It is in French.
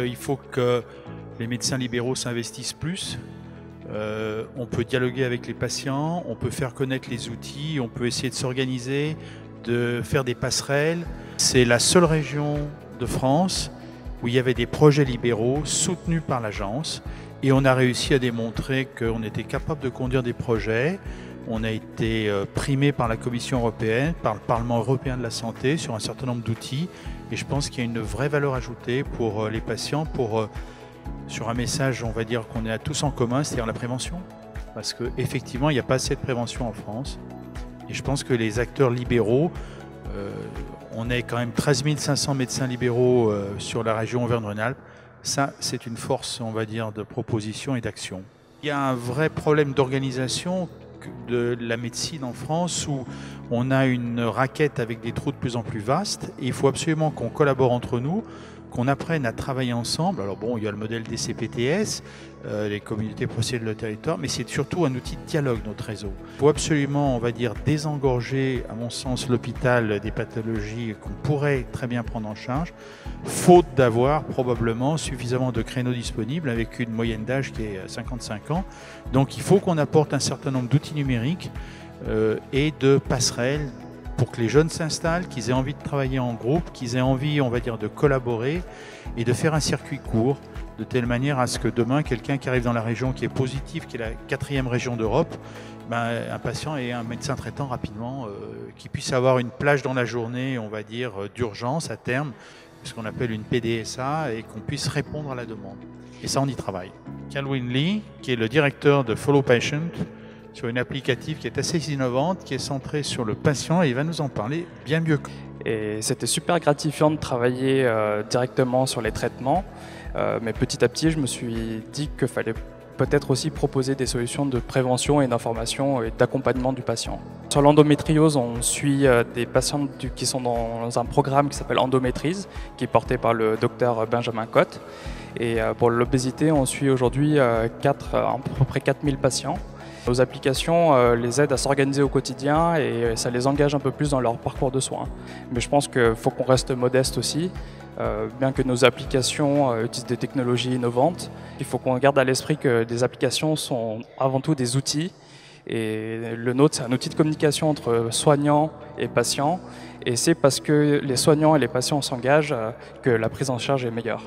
Il faut que les médecins libéraux s'investissent plus. On peut dialoguer avec les patients, on peut faire connaître les outils, on peut essayer de s'organiser, de faire des passerelles. C'est la seule région de France où il y avait des projets libéraux soutenus par l'agence et on a réussi à démontrer qu'on était capable de conduire des projets. On a été primé par la Commission européenne, par le Parlement européen de la santé sur un certain nombre d'outils et je pense qu'il y a une vraie valeur ajoutée pour les patients, sur un message, on va dire, qu'on a tous en commun, c'est-à-dire la prévention. Parce qu'effectivement, il n'y a pas assez de prévention en France. Et je pense que les acteurs libéraux, on est quand même 13 500 médecins libéraux sur la région Auvergne-Rhône-Alpes. Ça, c'est une force, on va dire, de proposition et d'action. Il y a un vrai problème d'organisation de la médecine en France où on a une raquette avec des trous de plus en plus vastes. Et il faut absolument qu'on collabore entre nous, qu'on apprenne à travailler ensemble. Alors bon, il y a le modèle des CPTS, les communautés professionnelles de le territoire, mais c'est surtout un outil de dialogue, notre réseau. Il faut absolument, on va dire, désengorger, à mon sens, l'hôpital des pathologies qu'on pourrait très bien prendre en charge, faute d'avoir probablement suffisamment de créneaux disponibles avec une moyenne d'âge qui est 55 ans. Donc il faut qu'on apporte un certain nombre d'outils numériques et de passerelles pour que les jeunes s'installent, qu'ils aient envie de travailler en groupe, qu'ils aient envie, on va dire, de collaborer et de faire un circuit court, de telle manière à ce que demain, quelqu'un qui arrive dans la région qui est positif, qui est la 4e région d'Europe, un patient et un médecin traitant rapidement, qui puisse avoir une plage dans la journée, on va dire, d'urgence à terme, ce qu'on appelle une PDSA, et qu'on puisse répondre à la demande. Et ça, on y travaille. Calvin Lee, qui est le directeur de Follow Patient, sur une applicative qui est assez innovante, qui est centrée sur le patient, et il va nous en parler bien mieux. Et c'était super gratifiant de travailler directement sur les traitements, mais petit à petit je me suis dit qu'il fallait peut-être aussi proposer des solutions de prévention et d'information et d'accompagnement du patient. Sur l'endométriose, on suit des patients qui sont dans un programme qui s'appelle Endométrise, qui est porté par le docteur Benjamin Cotte. Et pour l'obésité, on suit aujourd'hui à peu près 4000 patients. Nos applications les aident à s'organiser au quotidien et ça les engage un peu plus dans leur parcours de soins. Mais je pense qu'il faut qu'on reste modeste aussi, bien que nos applications utilisent des technologies innovantes. Il faut qu'on garde à l'esprit que des applications sont avant tout des outils. Et le nôtre, c'est un outil de communication entre soignants et patients. Et c'est parce que les soignants et les patients s'engagent que la prise en charge est meilleure.